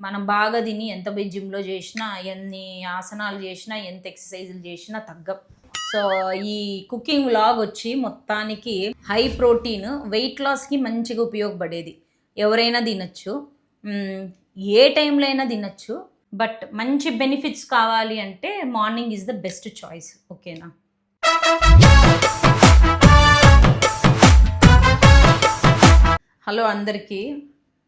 మనం బాగా తిని ఎంత పోయి జిమ్లో చేసినా, ఎన్ని ఆసనాలు చేసినా, ఎంత ఎక్సర్సైజులు చేసినా తగ్గం. సో ఈ కుకింగ్ వ్లాగ్ వచ్చి మొత్తానికి హై ప్రోటీన్ వెయిట్ లాస్కి మంచిగా ఉపయోగపడేది. ఎవరైనా తినచ్చు, ఏ టైంలో అయినా తినచ్చు. బట్ మంచి బెనిఫిట్స్ కావాలి అంటే morning is the best choice. ఓకేనా? హలో అందరికీ.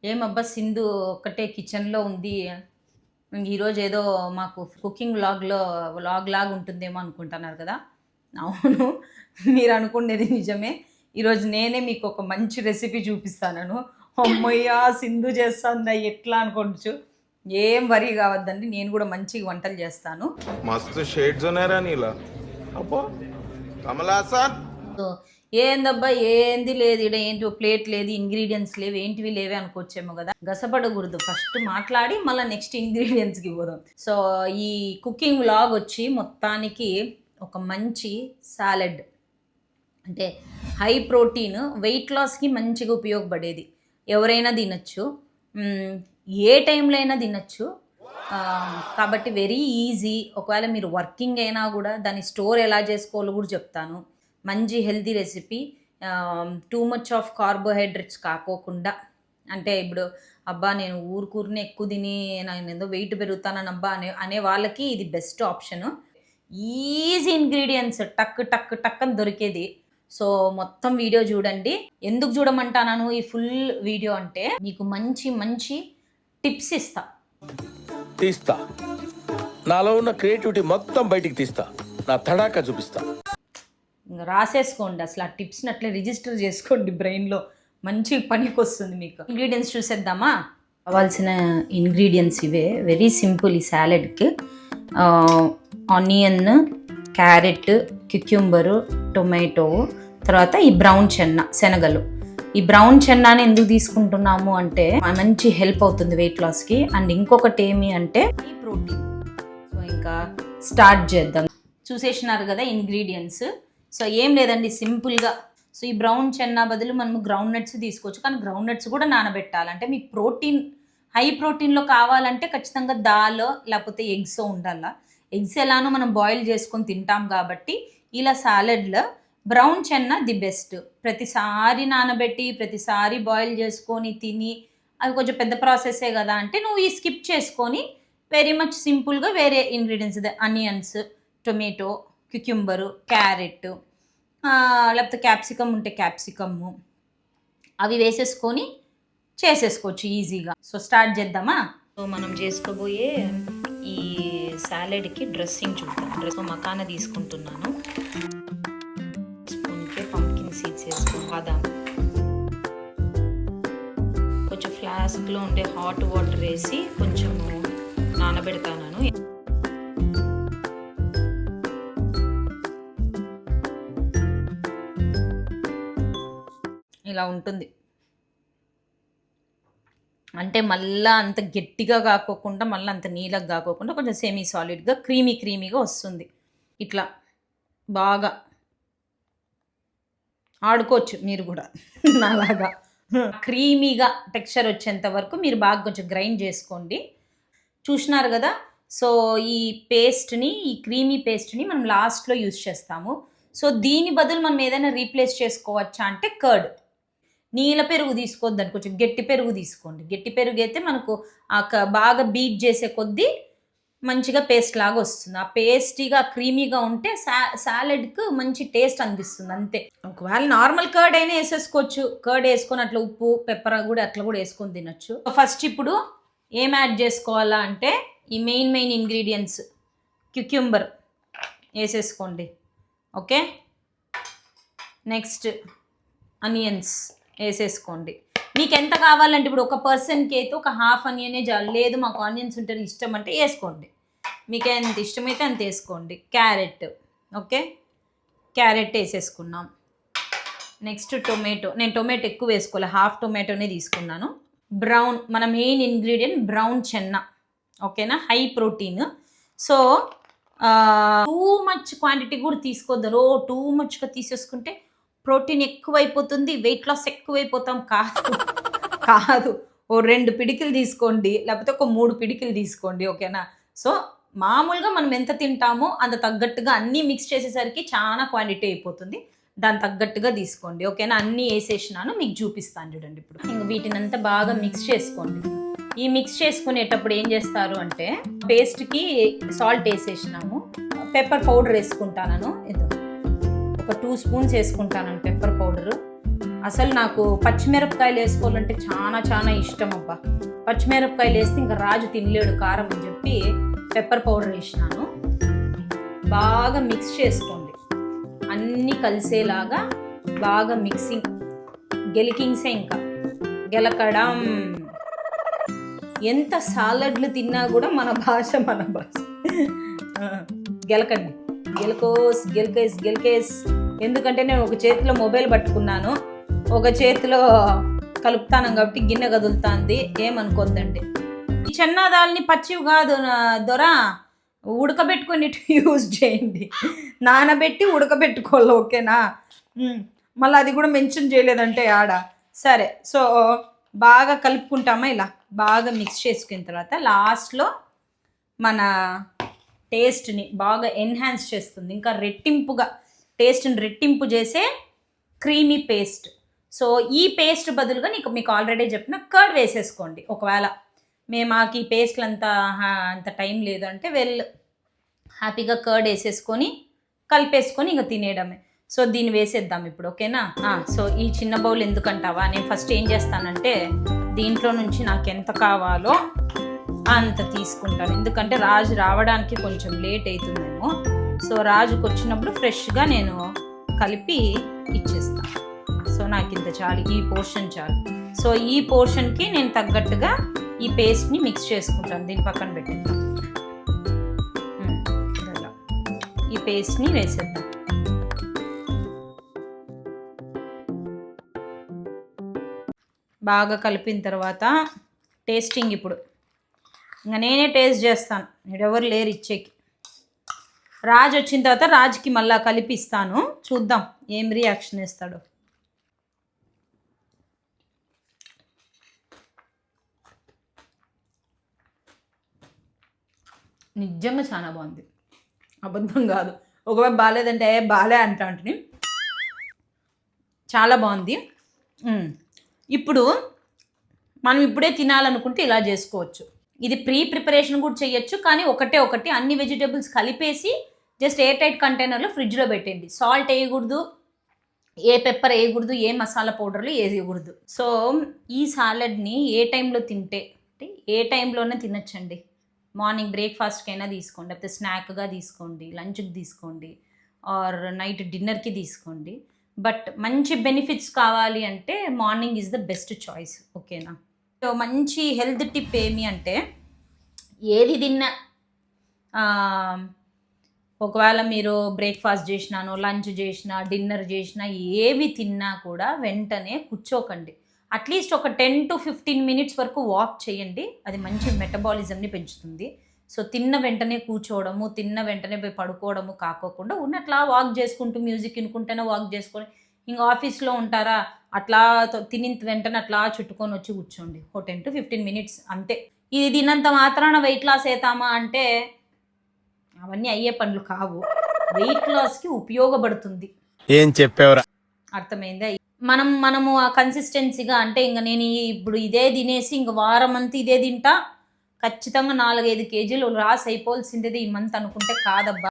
ఏమబ్బా సింధు ఒక్కటే కిచెన్లో ఉంది, ఈరోజు ఏదో మాకు కుకింగ్ వ్లాగ్ లాగా ఉంటుందేమో అనుకుంటున్నారు కదా. అవును, మీరు అనుకునేది నిజమే. ఈరోజు నేనే మీకు ఒక మంచి రెసిపీ చూపిస్తాను. అమ్మయ్యా సింధు చేస్తుందా ఎట్లా అనుకోవచ్చు. ఏం వరి కావద్దండి, నేను కూడా మంచిగా వంటలు చేస్తాను. మస్తు షేడ్స్ ఉన్నారా నీలా. అబ్బో కమలాసన్. సో ఏందబ్బా ఏంది లేదు, ఇక్కడ ఏంటి ప్లేట్ లేదు, ఇంగ్రీడియంట్స్ లేవు, ఏంటివి లేవే అనుకోవచ్చేమో కదా. గసపడకూడదు, ఫస్ట్ మాట్లాడి మళ్ళీ నెక్స్ట్ ఇంగ్రీడియంట్స్కి పోదాం. సో ఈ కుకింగ్ వ్లాగ్ వచ్చి మొత్తానికి ఒక మంచి సాలెడ్, అంటే హై ప్రోటీన్ వెయిట్ లాస్కి మంచిగా ఉపయోగపడేది. ఎవరైనా తినచ్చు, ఏ టైంలో అయినా తినచ్చు. కాబట్టి వెరీ ఈజీ. ఒకవేళ మీరు వర్కింగ్ అయినా కూడా దాన్ని స్టోర్ ఎలా చేసుకోవాలో కూడా చెప్తాను. మంచి healthy recipe, too much of carbohydrates కాకోకుండా. అంటే ఇప్పుడు అబ్బా నేను ఊరుకూరిని ఎక్కువ తిని నేను ఏదో వెయిట్ పెరుగుతానని అబ్బా అనే వాళ్ళకి ఇది బెస్ట్ ఆప్షను. ఈజీ ఇంగ్రీడియంట్స్ టక్ టక్ టక్ అని దొరికేది. సో మొత్తం వీడియో చూడండి. ఎందుకు చూడమంటాను ఈ ఫుల్ వీడియో అంటే మీకు మంచి మంచి టిప్స్ తీస్తా. నాలో ఉన్న క్రియేటివిటీ మొత్తం బయటికి తీస్తా, నా తడాకా చూపిస్తా. ఇంకా రాసేసుకోండి, అసలు ఆ టిప్స్ని అట్లా రిజిస్టర్ చేసుకోండి బ్రెయిన్లో, మంచి పనికి వస్తుంది మీకు. ఇంగ్రీడియంట్స్ చూసేద్దామా? కావాల్సిన ఇంగ్రీడియంట్స్ ఇవే, వెరీ సింపుల్. ఈ సాలెడ్కి ఆనియన్, క్యారెట్, క్యుక్యూంబరు, టొమాటో, తర్వాత ఈ బ్రౌన్ శనగలు. ఈ బ్రౌన్ చెన్నాని ఎందుకు తీసుకుంటున్నాము అంటే మంచి హెల్ప్ అవుతుంది వెయిట్ లాస్కి. అండ్ ఇంకొకటి ఏమి అంటే ఈ ప్రోటీన్. సో ఇంకా స్టార్ట్ చేద్దాం. చూసేసినారు కదా ఇంగ్రీడియంట్స్. సో ఏం లేదండి, సింపుల్గా. సో ఈ బ్రౌన్ చెన్నా బదులు మనము గ్రౌండ్ నట్స్ తీసుకోవచ్చు, కానీ గ్రౌండ్ నట్స్ కూడా నానబెట్టాలంటే మీకు ప్రోటీన్ హై ప్రోటీన్లో కావాలంటే ఖచ్చితంగా దాల్ లేకపోతే ఎగ్స్ ఉండాలా. ఎగ్స్ ఎలానో మనం బాయిల్ చేసుకొని తింటాం కాబట్టి ఇలా సాలెడ్లో బ్రౌన్ చెన్నా ది బెస్ట్. ప్రతిసారి నానబెట్టి ప్రతిసారి బాయిల్ చేసుకొని తిని అది కొంచెం పెద్ద ప్రాసెసే కదా అంటే నువ్వు ఈ స్కిప్ చేసుకొని వెరీ మచ్ సింపుల్గా వేరే ఇంగ్రీడియంట్స్, ఆనియన్స్, టొమాటో, క్యుక్యూంబరు, క్యారెట్, లేకపోతే క్యాప్సికమ్ ఉంటే క్యాప్సికమ్ము, అవి వేసేసుకొని చేసేసుకోవచ్చు ఈజీగా. సో స్టార్ట్ చేద్దామా? సో మనం చేసుకోబోయే ఈ సాలెడ్కి డ్రెస్సింగ్ చూద్దాం. మకానా తీసుకుంటున్నాను. స్పూన్కి పంకిన్ సీడ్స్ వేసుకుని బాదాం, కొంచెం ఫ్లాస్క్లో ఉండే హాట్ వాటర్ వేసి కొంచెం నానబెడతాను. ఇలా ఉంటుంది. అంటే మళ్ళీ అంత గట్టిగా కాకోకుండా మళ్ళీ అంత నీళ్ళగా కాకోకుండా కొంచెం సెమీ సాలిడ్గా క్రీమీగా వస్తుంది. ఇట్లా బాగా ఆడుకోవచ్చు మీరు కూడా నాలాగా. క్రీమీగా టెక్స్చర్ వచ్చేంత వరకు మీరు బాగా కొంచెం గ్రైండ్ చేసుకోండి. చూసినారు కదా. సో ఈ పేస్ట్ని, ఈ క్రీమీ పేస్ట్ని మనం లాస్ట్లో యూజ్ చేస్తాము. సో దీని బదులు మనం ఏదైనా రీప్లేస్ చేసుకోవచ్చా అంటే కర్డ్, నీళ్ళ పెరుగు తీసుకోవద్దని కొంచెం గట్టి పెరుగు తీసుకోండి. గట్టి పెరుగు అయితే మనకు బాగా బీట్ చేసే కొద్దీ మంచిగా పేస్ట్ లాగా వస్తుంది. ఆ పేస్టీగా క్రీమీగా ఉంటే సాలెడ్కి మంచి టేస్ట్ అనిపిస్తుంది అంతే. ఒకవేళ నార్మల్ కర్డ్ అయినా వేసేసుకోవచ్చు. కర్డ్ వేసుకొని అట్లా ఉప్పు పెప్పర్ కూడా అట్లా కూడా వేసుకొని తినచ్చు. ఫస్ట్ ఇప్పుడు ఏం యాడ్ చేసుకోవాలా అంటే ఈ మెయిన్ ఇంగ్రీడియంట్స్ క్యుక్యూంబర్ వేసేసుకోండి. ఓకే, నెక్స్ట్ ఆనియన్స్ వేసేసుకోండి. మీకు ఎంత కావాలంటే ఇప్పుడు ఒక పర్సన్కి అయితే ఒక హాఫ్ ఆనియనే చాలు. లేదు మాకు ఆనియన్స్ ఉంటే ఇష్టం అంటే వేసుకోండి, మీకు ఎంత ఇష్టమైతే అంత వేసుకోండి. క్యారెట్, ఓకే, క్యారెట్ వేసేసుకున్నాం. నెక్స్ట్ టొమాటో, నేను టొమాటో ఎక్కువ వేసుకోవాలి, హాఫ్ టొమాటోనే తీసుకున్నాను. బ్రౌన్, మన మెయిన్ ఇంగ్రీడియంట్ బ్రౌన్ చెన్నా, ఓకేనా, high protein. So too much quantity కూడా తీసుకోవద్దు. టూ మచ్గా తీసేసుకుంటే ప్రోటీన్ ఎక్కువైపోతుంది, వెయిట్ లాస్ ఎక్కువైపోతాం. కాదు, ఓ 2 పిడికిలు తీసుకోండి, లేకపోతే ఒక 3 పిడికిలు తీసుకోండి, ఓకేనా. సో మామూలుగా మనం ఎంత తింటామో అంత తగ్గట్టుగా అన్నీ మిక్స్ చేసేసరికి చాలా క్వాంటిటీ అయిపోతుంది. దాని తగ్గట్టుగా తీసుకోండి, ఓకేనా. అన్నీ వేసేసినాను, మీకు చూపిస్తాను చూడండి. ఇప్పుడు ఇంక వీటినంతా బాగా మిక్స్ చేసుకోండి. ఈ మిక్స్ చేసుకునేటప్పుడు ఏం చేస్తారు అంటే, పేస్ట్కి సాల్ట్ వేసేసినాము, పెప్పర్ పౌడర్ వేసుకుంటాను. ఇది ఒక 2 స్పూన్స్ వేసుకుంటాను పెప్పర్ పౌడరు. అసలు నాకు పచ్చిమిరపకాయలు వేసుకోవాలంటే చాలా చాలా ఇష్టం అబ్బా. పచ్చిమిరపకాయలు వేస్తే ఇంకా రాజు తినలేడు కారం అని చెప్పి పెప్పర్ పౌడర్ వేసినాను. బాగా మిక్స్ చేసుకోండి, అన్నీ కలిసేలాగా బాగా మిక్సింగ్, గెలికింగ్సే ఇంకా గెలకడం. ఎంత సాలడ్లు తిన్నా కూడా మన భాష గెలకండి, గెలకేస్. ఎందుకంటే నేను ఒక చేతిలో మొబైల్ పట్టుకున్నాను, ఒక చేతిలో కలుపుతాను కాబట్టి గిన్నె కదులుతుంది, ఏమనుకోద్దండి. ఈ చెన్నాదాల్ని పచ్చివి కాదు దొరా, ఉడకబెట్టుకొని యూజ్ చేయండి, నానబెట్టి ఉడకబెట్టుకోవాలి, ఓకేనా. మళ్ళీ అది కూడా మెన్షన్ చేయలేదంటే ఆడ. సరే, సో బాగా కలుపుకుంటామా, ఇలా బాగా మిక్స్ చేసుకున్న తర్వాత లాస్ట్లో మన టేస్ట్ని బాగా ఎన్హాన్స్ చేస్తుంది, ఇంకా రెట్టింపుగా టేస్ట్ని రెట్టింపు చేసే క్రీమీ పేస్ట్. సో ఈ పేస్ట్ బదులుగా మీకు ఆల్రెడీ చెప్పిన కర్డ్ వేసేసుకోండి. ఒకవేళ మాకు ఈ పేస్ట్లు అంత టైం లేదు అంటే హ్యాపీగా కర్డ్ వేసేసుకొని కలిపేసుకొని ఇంకా తినేయడమే. సో దీన్ని వేసేద్దాం ఇప్పుడు, ఓకేనా. సో ఈ చిన్న బౌల్ ఎందుకంటావా, నేను ఫస్ట్ ఏం చేస్తానంటే దీంట్లో నుంచి నాకు ఎంత కావాలో అంత తీసుకుంటాను, ఎందుకంటే రాజు రావడానికి కొంచెం లేట్ అవుతుందేమో. సో రాజుకు వచ్చినప్పుడు ఫ్రెష్గా నేను కలిపి ఇచ్చేస్తాను. సో నాకు ఇంత చాలు, ఈ పోర్షన్ చాలు. సో ఈ పోర్షన్కి నేను తగ్గట్టుగా ఈ పేస్ట్ని మిక్స్ చేసుకుంటాను. దీని పక్కన పెట్టేద్దాం, ఈ పేస్ట్ని వేసేద్దాం. బాగా కలిపిన తర్వాత టేస్టింగ్ ఇప్పుడు ఇంకా నేనే టేస్ట్ చేస్తాను, ఎవరు లేరు ఇచ్చేకి. రాజు వచ్చిన తర్వాత రాజుకి మళ్ళీ కలిపిస్తాను, చూద్దాం ఏం రియాక్షన్ ఇస్తాడు. నిజంగా చాలా బాగుంది, అబద్ధం కాదు. ఒకవేళ బాగాలేదంటే బాలే అంటాంటిని, చాలా బాగుంది. ఇప్పుడు మనం ఇప్పుడే తినాలనుకుంటే ఇలా చేసుకోవచ్చు. ఇది ప్రిపరేషన్ కూడా చేయొచ్చు, కానీ ఒకటి అన్ని వెజిటేబుల్స్ కలిపేసి జస్ట్ ఎయిర్ టైట్ కంటైనర్లో ఫ్రిడ్జ్లో పెట్టండి. సాల్ట్ వేయకూడదు, ఏ పెప్పర్ వేయకూడదు, ఏ మసాలా పౌడర్లు వేయకూడదు. సో ఈ సాలడ్ని ఏ టైంలో తింటే అంటే ఏ టైంలోనే తినచ్చండి. మార్నింగ్ బ్రేక్ఫాస్ట్కైనా తీసుకోండి, లేకపోతే స్నాక్గా తీసుకోండి, లంచ్కి తీసుకోండి, ఆర్ నైట్ డిన్నర్కి తీసుకోండి. బట్ మంచి బెనిఫిట్స్ కావాలి అంటే morning is the best choice, ఓకేనా. సో మంచి హెల్త్ టిప్ ఏమి అంటే, ఏది తిన్నా ఒకవేళ మీరు బ్రేక్ఫాస్ట్ చేసినాను, లంచ్ చేసినా, డిన్నర్ చేసినా, ఏవి తిన్నా కూడా వెంటనే కూర్చోకండి. అట్లీస్ట్ ఒక 10 to 15 minutes వరకు వాక్ చేయండి, అది మంచి మెటబాలిజంని పెంచుతుంది. సో తిన్న వెంటనే కూర్చోవడము, తిన్న వెంటనే పోయి పడుకోవడము కాకోకుండా ఉన్నట్లా వాక్ చేసుకుంటూ మ్యూజిక్ వినుకుంటేనే వాక్ చేసుకొని, ఇంకా ఆఫీస్లో ఉంటారా అట్లా తిని వెంటనే అట్లా చుట్టుకొని వచ్చి కూర్చోండి, ఒక 10 to 15 minutes అంతే. ఇది తిన్నంత మాత్రాన వెయిట్ లాస్ అవుతామా అంటే అవన్నీ అయ్యే పనులు కావు, వెయిట్ లాస్కి ఉపయోగపడుతుంది. ఏం చెప్పేవరా, అర్థమైందా. మనము ఆ కన్సిస్టెన్సీగా అంటే ఇంకా నేను ఇప్పుడు ఇదే తినేసి ఇంక వారం అంతా ఇదే తింటా, ఖచ్చితంగా 4-5 kgs లాస్ అయిపోవాల్సిందేది ఈ మంత్ అనుకుంటే కాదబ్బా.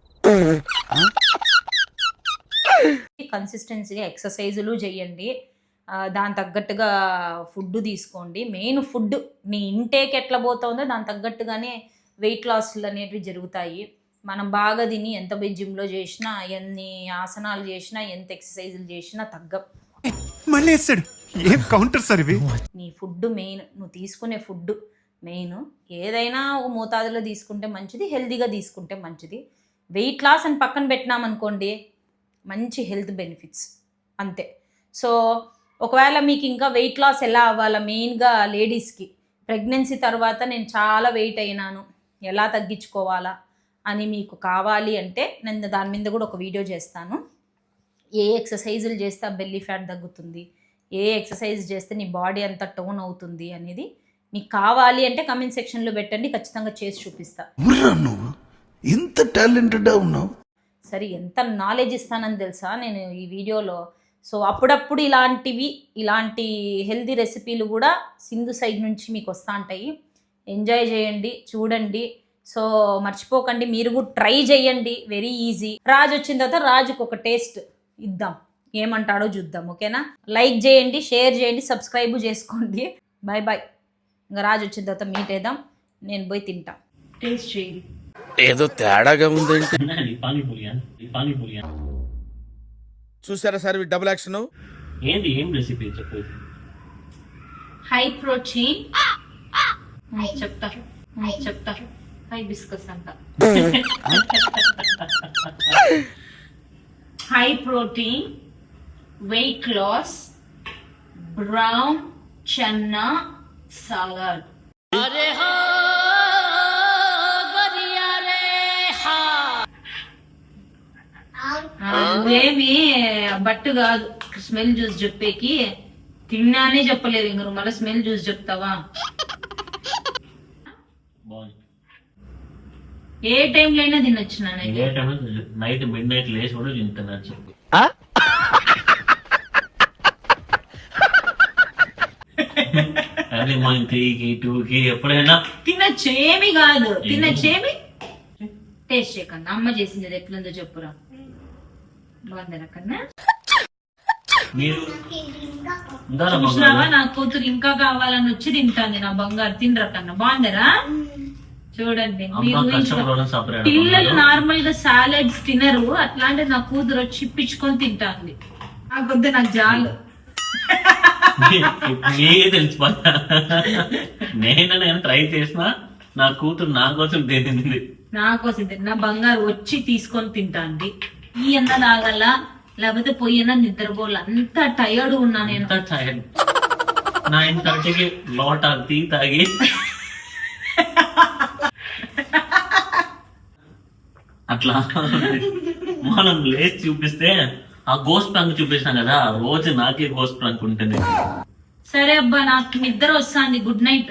కన్సిస్టెన్సీగా ఎక్సర్సైజులు చేయండి, దాని తగ్గట్టుగా ఫుడ్ తీసుకోండి. మెయిన్ ఫుడ్ నీ ఇంటేక్ ఎట్లా పోతుందో దాని తగ్గట్టుగానే వెయిట్ లాస్లు అనేటివి జరుగుతాయి. మనం బాగా తిని ఎంత పోయి జిమ్లో చేసినా, ఎన్ని ఆసనాలు చేసినా, ఎంత ఎక్సర్సైజులు చేసినా మళ్ళీ వేస్తాడు. ఏం కౌంటర్ సార్ ఇవి. నీ ఫుడ్ మెయిన్, నువ్వు తీసుకునే ఫుడ్ మెయిన్. ఏదైనా ఒక మోతాదులో తీసుకుంటే మంచిది, హెల్తీగా తీసుకుంటే మంచిది. వెయిట్ లాస్ అని పక్కన పెట్టినామనుకోండి, మంచి హెల్త్ బెనిఫిట్స్ అంతే. సో ఒకవేళ మీకు ఇంకా వెయిట్ లాస్ ఎలా అవ్వాలా, మెయిన్గా లేడీస్కి ప్రెగ్నెన్సీ తర్వాత నేను చాలా వెయిట్ అయినాను, ఎలా తగ్గించుకోవాలా అని మీకు కావాలి అంటే నేను దాని మీద కూడా ఒక వీడియో చేస్తాను. ఏ ఎక్సర్సైజులు చేస్తే బెల్లీ ఫ్యాట్ తగ్గుతుంది, ఏ ఎక్సర్సైజ్ చేస్తే నీ బాడీ అంతా టోన్ అవుతుంది అనేది మీకు కావాలి అంటే కమెంట్ సెక్షన్లో పెట్టండి, ఖచ్చితంగా చేసి చూపిస్తా. ఊర్రా నువ్వు ఇంత టాలెంటెడ్ ఉన్నావు. సరే ఎంత నాలెడ్జ్ ఇస్తానని తెలుసా నేను ఈ వీడియోలో. సో అప్పుడప్పుడు ఇలాంటి హెల్దీ రెసిపీలు కూడా సింధు సైడ్ నుంచి మీకు వస్తూ ఉంటాయి. ఎంజాయ్ చేయండి, చూడండి. సో మర్చిపోకండి, మీరు కూడా ట్రై చేయండి, వెరీ ఈజీ. రాజు వచ్చిన తర్వాత రాజుకు ఒక టేస్ట్ ఇద్దాం, ఏమంటాడో చూద్దాం. ఓకేనా? లైక్ చేయండి, షేర్ చేయండి, సబ్స్క్రైబ్ చేసుకోండి. Bye bye. ఇంకా రాజు వచ్చిన తర్వాత మీట్ వేద్దాం, నేను పోయి తింటా. టేస్ట్ చేయండి. ఏదో తేడాగా ఉందేంటి? చూసారా సార్ డబుల్ యాక్షన్? ఏంది ఏం రెసిపీ చెప్పు. హై ప్రోటీన్ చెప్తా హై బిస్కస్ అంట. High protein, weight loss, brown chana salad. నువ్వేమి బట్టు కాదు స్మెల్ చూసి చెప్పేకి, తిన్నానే చెప్పలేదు ఇంక నువ్వు మళ్ళీ స్మెల్ చూసి చెప్తావా? బాగుంది. ఏ టైంలో అయినా తినొచ్చు నాన్న. ఏ టైం నైట్ మిడ్ నైట్ లేచి కూడా తింటున్నాను చెప్పు. అదే మా 3కి 2కి ఎప్పుడైనా తినొచ్చు, ఏమి కాదు, తినొచ్చేమి. టేస్ట్ చేయకన్నా అమ్మ చేసింది అది ఎట్లుందో చెప్పురా. బాగుందా కన్నా? మీరు చూసినావా నా కూతురు ఇంకా కావాలని వచ్చి తింటాంది నా బంగారు. తినరా కన్నా? బాగుందరా? చూడండి మీరు పిల్లలు నార్మల్ గా సాలెడ్స్ తినరు, అట్లాంటి నా కూతురు వచ్చి ఇప్పించుకొని తింటాంది. నాకొద్దు, నాకు జాలు. మీకే తెలిసిపోతా. నేను ట్రై చేసిన నా కూతురు నా కోసం తినింది. నా కోసం నా బంగారు వచ్చి తీసుకొని తింటాంది. ఈ అన్న తాగల లేకపోతే పొయ్యన నిద్రపోలే, అంత టైర్డ్ ఉన్నా నేను. 9:30కి లోట టీ తాగి అట్లా మనం లేచి చూపిస్తే ఆ గోస్ట్ ప్రంక్ చూపిస్తాం కదా, రోజు నాకే గోస్ట్ ప్రంక్ ఉంటుంది. సరే అబ్బా, నాకు నిద్ర వస్తాంది. Good night.